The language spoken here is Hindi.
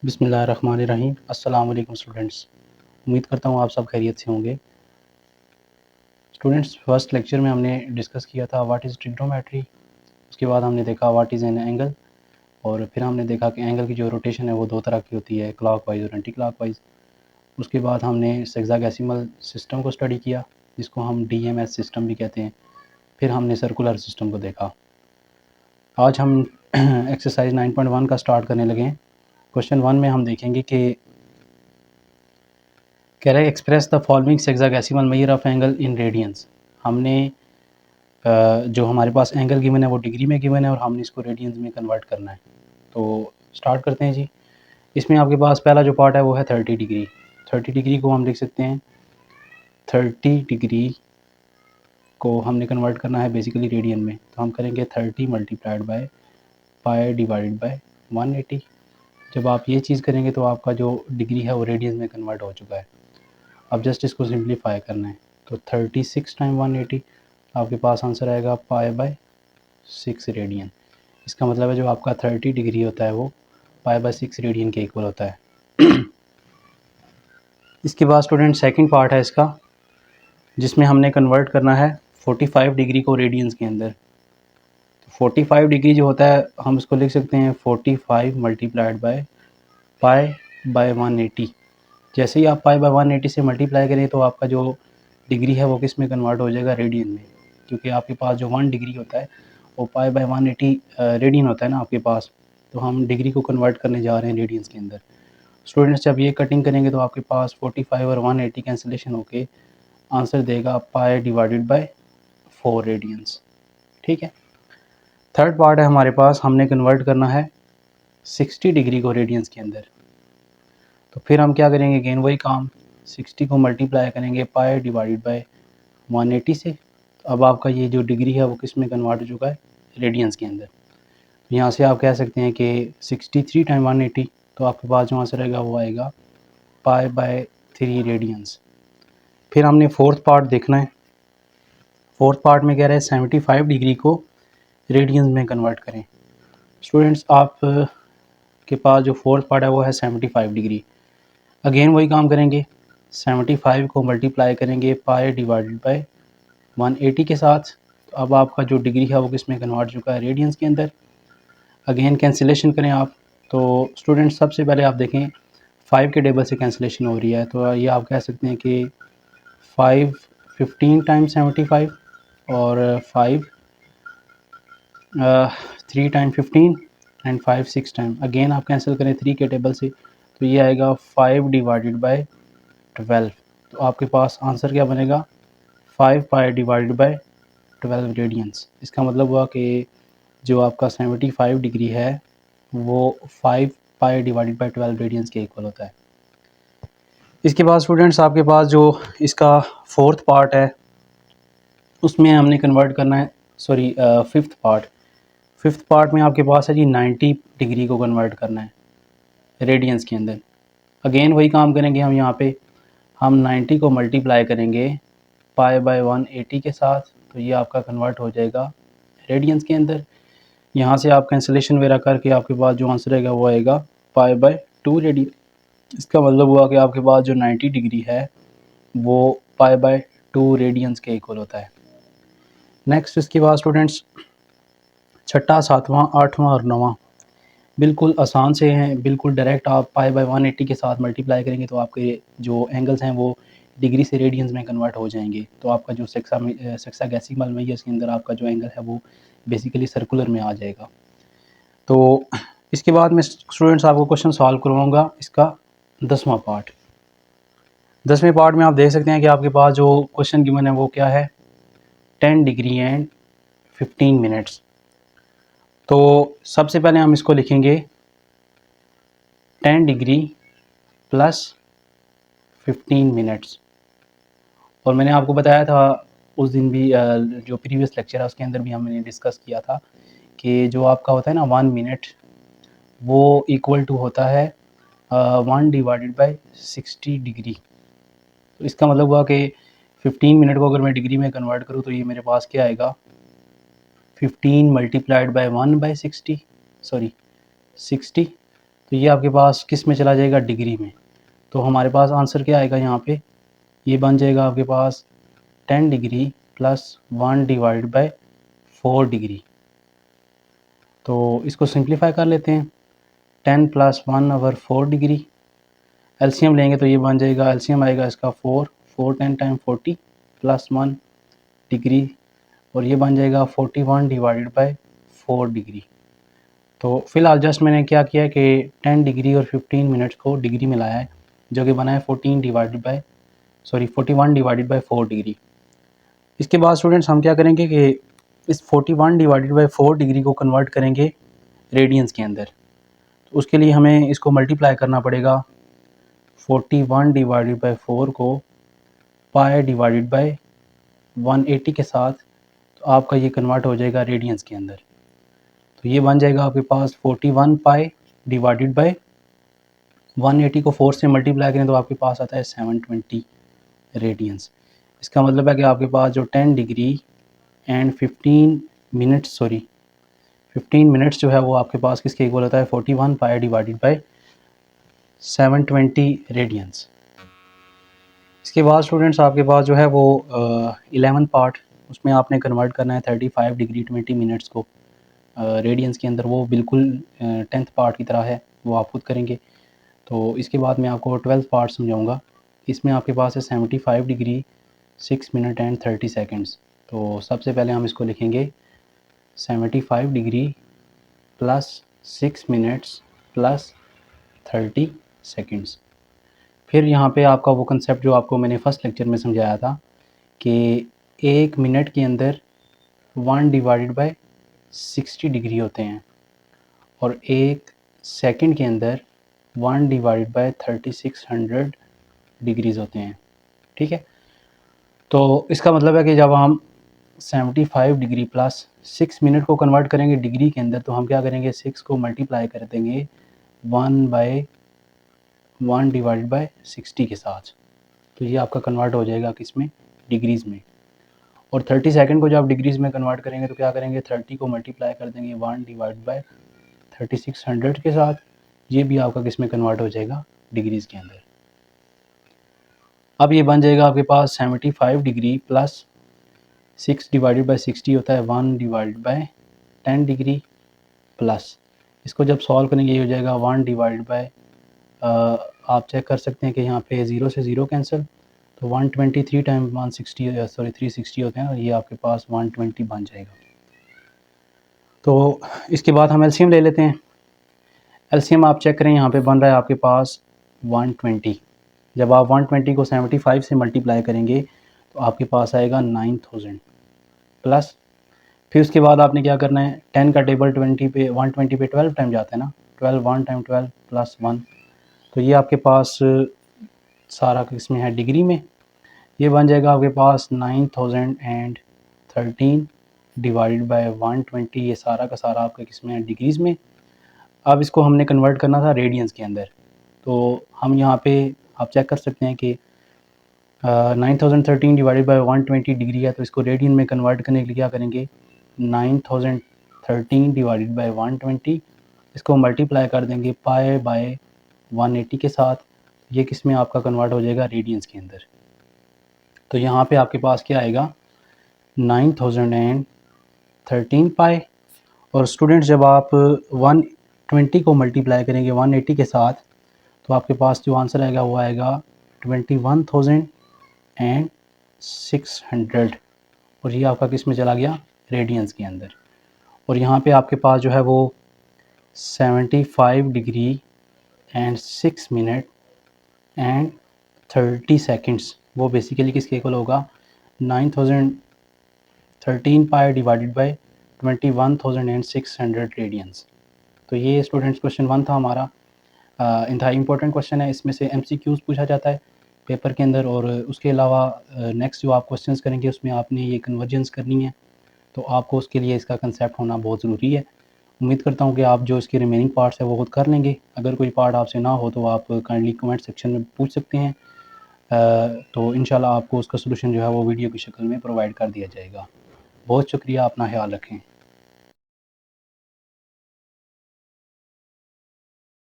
बिस्मिल्लाहिर्रहमानिर्रहीम। अस्सलाम वालेकुम स्टूडेंट्स। उम्मीद करता हूँ आप सब खैरियत से होंगे। स्टूडेंट्स, फर्स्ट लेक्चर में हमने डिस्कस किया था व्हाट इज़ ट्रिग्नोमेट्री। उसके बाद हमने देखा व्हाट इज़ एन एंगल, और फिर हमने देखा कि एंगल की जो रोटेशन है वो दो तरह की होती है, क्लॉकवाइज और एंटी क्लॉकवाइज। उसके बाद हमने हेक्साडेसिमल सिस्टम को स्टडी किया, जिसको हम DMS सिस्टम भी कहते हैं। फिर हमने सर्कुलर सिस्टम को देखा। आज हम एक्सरसाइज 9.1 का स्टार्ट करने लगे हैं। क्वेश्चन 1 में हम देखेंगे कि कह रहे हैं express the following hexadecimal measure of angle in radiance. हमने जो हमारे पास एंगल गिवन है वो डिग्री में गिवन है और हमने इसको रेडियंस में कन्वर्ट करना है। तो स्टार्ट करते हैं जी। इसमें आपके पास पहला जो पार्ट है वो है 30 डिग्री। 30 डिग्री को हम लिख सकते हैं, 30 डिग्री को हमने कन्वर्ट करना है बेसिकली रेडियन में। तो हम करेंगे 30 multiplied by pi divided by 180। जब आप ये चीज़ करेंगे तो आपका जो डिग्री है वो रेडियन में कन्वर्ट हो चुका है। अब जस्ट इसको सिंप्लीफाई करना है। तो 36 टाइम 180, आपके पास आंसर आएगा पाई बाय 6 रेडियन। इसका मतलब है जो आपका 30 डिग्री होता है वो पाई बाय 6 रेडियन के इक्वल होता है। इसके बाद स्टूडेंट सेकंड पार्ट है इसका, जिसमें हमने कन्वर्ट करना है 45 डिग्री को रेडियंस के अंदर। तो 45 डिग्री जो होता है हम इसको लिख सकते हैं 45 मल्टीप्लाइड बाय पाई बाय 180। जैसे ही आप पाई बाय 180 से मल्टीप्लाई करें तो आपका जो डिग्री है वो किस में कन्वर्ट हो जाएगा, रेडियन में। क्योंकि आपके पास जो 1 डिग्री होता है वो पाई बाय 180 रेडियन होता है ना आपके पास। तो हम डिग्री को कन्वर्ट करने जा रहे हैं रेडियंस के अंदर। स्टूडेंट्स, जब ये कटिंग करेंगे तो आपके पास 45 और 180 कैंसिलेशन होके आंसर देगा पाई डिवाइडेड बाय 4 रेडियंस। ठीक है। थर्ड पार्ट है हमारे पास, हमने कन्वर्ट करना है 60 डिग्री को रेडियंस के अंदर। तो फिर हम क्या करेंगे, अगेन वही काम, 60 को मल्टीप्लाई करेंगे पाई डिवाइडेड बाय 180 से। तो अब आपका ये जो डिग्री है वो किस में कन्वर्ट हो चुका है, रेडियंस के अंदर। तो यहाँ से आप कह सकते हैं कि 63 टाइम 180, तो आपके पास जो आंसर आएगा वो आएगा पाई बाय 3 रेडियंस। फिर हमने फोर्थ पार्ट देखना है। फोर्थ पार्ट में कह रहे हैं 75 डिग्री को रेडियंस में कन्वर्ट करें। स्टूडेंट्स, आप के पास जो फोर्थ पार्ट है वो है 75 डिग्री। अगेन वही काम करेंगे, 75 को मल्टीप्लाई करेंगे पाई डिवाइडेड बाय 180 के साथ। तो अब आपका जो डिग्री है वो किस में कन्वर्ट हो चुका है, रेडियंस के अंदर। अगेन कैंसिलेशन करें आप। तो स्टूडेंट्स, सबसे पहले आप देखें 5 के टेबल से कैंसिलेशन हो रही है। तो ये आप कह सकते हैं कि 5 15 टाइम 75 और 5 3 टाइम 15 एंड 5 6 टाइम। अगेन आप कैंसिल करें 3 के टेबल से, तो ये आएगा 5 डिवाइडेड बाय 12। तो आपके पास आंसर क्या बनेगा, 5 पाई डिवाइडेड बाय 12 रेडियंस। इसका मतलब हुआ कि जो आपका 75 डिग्री है वो 5 पाई डिवाइडेड बाय 12 रेडियंस के इक्वल होता है। इसके बाद स्टूडेंट्स, आपके पास जो इसका फोर्थ पार्ट है उसमें हमने कन्वर्ट करना है, sorry fifth part. Fifth part में आपके पास है जी 90 डिग्री को कन्वर्ट करना है रेडियंस के अंदर। अगेन वही काम करेंगे हम यहाँ पे, हम 90 को मल्टीप्लाई करेंगे पाई बाय 180 के साथ। तो ये आपका कन्वर्ट हो जाएगा रेडियंस के अंदर। यहाँ से आप कैंसिलेशन वगैरह करके आपके पास जो आंसर आएगा वो आएगा पाई बाय 2 रेडियन। इसका मतलब हुआ कि आपके पास जो 90 डिग्री है वो पाई बाय 2 रेडियंस के इक्वल होता है। नेक्स्ट इसके बाद स्टूडेंट्स, छठा, सातवां, आठवां और नौवां बिल्कुल आसान से हैं। बिल्कुल डायरेक्ट आप पाई बाय 180 के साथ मल्टीप्लाई करेंगे तो आपके जो एंगल्स हैं वो डिग्री से रेडियंस में कन्वर्ट हो जाएंगे। तो आपका जो हेक्साडेसिमल मेजर्स के अंदर आपका जो एंगल है वो बेसिकली सर्कुलर में आ जाएगा। तो इसके बाद मैं स्टूडेंट्स आपको क्वेश्चन सॉल्व करवाऊंगा इसका 10वां पार्ट। 10वें पार्ट में आप देख सकते हैं कि आपके पास जो क्वेश्चन गिवन है वो क्या है, 10 डिग्री एंड 15 मिनट्स। तो सबसे पहले हम इसको लिखेंगे 10 डिग्री प्लस 15 मिनट्स। और मैंने आपको बताया था उस दिन भी, जो प्रीवियस लेक्चर है उसके अंदर भी हमने डिस्कस किया था कि जो आपका होता है ना 1 मिनट, वो इक्वल टू होता है 1 डिवाइडेड बाय 60 डिग्री। तो इसका मतलब हुआ कि 15 मिनट को अगर मैं डिग्री में कन्वर्ट करूँ तो ये मेरे पास क्या आएगा, 15 मल्टीप्लाइड बाय 1 बाय 60, सॉरी 60। तो ये आपके पास किस में चला जाएगा, डिग्री में। तो हमारे पास आंसर क्या आएगा यहाँ पे, ये बन जाएगा आपके पास 10 degree plus 1 divide by 4 degree. तो इसको सिंप्लीफाई कर लेते हैं, 10 प्लस 1 ओवर 4 डिग्री। एलसीएम लेंगे तो ये बन जाएगा, एलसीएम आएगा इसका 4 10 टाइम 40 प्लस 1 डिग्री, और ये बन जाएगा 41 डिवाइडेड बाय 4 डिग्री। तो फिलहाल जस्ट मैंने क्या किया कि 10 डिग्री और 15 मिनट्स को डिग्री में लाया है, जो कि बना है 41 डिवाइडेड बाय 4 डिग्री। इसके बाद स्टूडेंट्स हम क्या करेंगे कि इस 41 डिवाइडेड बाय 4 डिग्री को कन्वर्ट करेंगे रेडियंस के अंदर। तो उसके लिए हमें इसको मल्टीप्लाई करना पड़ेगा 41 डिवाइडेड बाय 4 को पाई डिवाइडेड बाय 180 के साथ, तो आपका ये कन्वर्ट हो जाएगा रेडियंस के अंदर। तो ये बन जाएगा आपके पास 41 पाई डिवाइडेड बाय 180 को 4 से मल्टीप्लाई करें तो आपके पास आता है 720 रेडियंस। इसका मतलब है कि आपके पास जो 10 डिग्री एंड 15 मिनट्स जो है वो आपके पास किसके इक्वल होता है, 41 पाई डिवाइडेड बाय 720 रेडियंस। इसके बाद स्टूडेंट्स आपके पास जो है वो 11 पार्ट, उसमें आपने कन्वर्ट करना है 35 डिग्री 20 मिनट्स को रेडियंस के अंदर। वो बिल्कुल 10th पार्ट की तरह है, वो आप खुद करेंगे। तो इसके बाद मैं आपको 12th पार्ट समझाऊंगा। इसमें आपके पास है 75 डिग्री 6 मिनट एंड 30 सेकेंड्स। तो सबसे पहले हम इसको लिखेंगे 75 degree plus 6 minutes plus 30 seconds. फिर यहाँ पे आपका वो कंसेप्ट जो आपको मैंने फर्स्ट लेक्चर में समझाया था कि 1 मिनट के अंदर 1 डिवाइडेड बाय 60 डिग्री होते हैं, और 1 सेकंड के अंदर 1 डिवाइडेड बाय 3600 डिग्रीज होते हैं। ठीक है, तो इसका मतलब है कि जब हम 75 डिग्री प्लस 6 मिनट को कन्वर्ट करेंगे डिग्री के अंदर, तो हम क्या करेंगे, 6 को मल्टीप्लाई कर देंगे 1 डिवाइडेड बाय 60 के साथ। तो ये आपका कन्वर्ट हो जाएगा किस में, डिग्रीज़ में। और 30 सेकंड को जब आप डिग्रीज़ में कन्वर्ट करेंगे तो क्या करेंगे, 30 को मल्टीप्लाई कर देंगे 1 डिवाइड बाय 3600 के साथ। ये भी आपका किस में कन्वर्ट हो जाएगा, डिग्रीज़ के अंदर। अब ये बन जाएगा आपके पास 75 डिग्री प्लस 6 डिवाइडेड बाय 60 होता है 1 डिवाइड बाय 10 डिग्री प्लस, इसको जब सॉल्व करेंगे ये हो जाएगा 1 डिवाइड बाय, आप चेक कर सकते हैं कि यहाँ पे 0 से 0 कैंसिल, तो 123 टाइम 360 होते हैं, और ये आपके पास 120 बन जाएगा। तो इसके बाद हम एलसीएम ले लेते हैं। एलसीएम आप चेक करें, यहाँ पे बन रहा है आपके पास 120। जब आप 120 को 75 से मल्टीप्लाई करेंगे तो आपके पास आएगा 9000 प्लस, फिर उसके बाद आपने क्या करना है, 10 का टेबल 120 पे 12 टाइम जाता है ना, 12 1 टाइम 12 प्लस 1, तो ये आपके पास सारा इसमें है डिग्री में। ये बन जाएगा आपके पास 9013 डिवाइडेड बाय 120, ये सारा का सारा आपका किसमें है, डिग्रीज़ में। अब इसको हमने कन्वर्ट करना था रेडियंस के अंदर, तो हम यहाँ पे आप चेक कर सकते हैं कि 9013 डिवाइडेड बाय 120 डिग्री है, तो इसको रेडियन में कन्वर्ट करने के लिए क्या करेंगे, 9013 डिवाइडेड बाय 120, इसको मल्टीप्लाई कर देंगे पाई बाय 180 के साथ। ये किस में आपका कन्वर्ट हो जाएगा, रेडियंस के अंदर। तो यहाँ पे आपके पास क्या आएगा, 9013 पाई, और स्टूडेंट्स जब आप 120 को मल्टीप्लाई करेंगे 180 के साथ, तो आपके पास जो आंसर आएगा वो आएगा 21,600, और ये आपका किस में चला गया, रेडियंस के अंदर। और यहाँ पे आपके पास जो है वो 75 degree and 6 minute and 30 seconds, वो बेसिकली किसके इक्वल होगा, 9013 पाई डिवाइडेड बाय 21,600 रेडियंस। तो ये स्टूडेंट्स क्वेश्चन 1 था हमारा। इंतहाई इंपॉर्टेंट क्वेश्चन है, इसमें से MCQs पूछा जाता है पेपर के अंदर, और उसके अलावा नेक्स्ट जो आप क्वेश्चंस करेंगे उसमें आपने ये कन्वर्जेंस करनी है, तो आपको उसके लिए इसका कंसेप्ट होना बहुत ज़रूरी है। उम्मीद करता हूँ कि आप जो इसके रिमेनिंग पार्ट्स है वो खुद कर लेंगे। अगर कोई पार्ट आपसे ना हो तो आप काइंडली कमेंट सेक्शन में पूछ सकते हैं, तो इंशाल्लाह आपको उसका सलूशन जो है वो वीडियो की शक्ल में प्रोवाइड कर दिया जाएगा। बहुत शुक्रिया, अपना ख्याल रखें।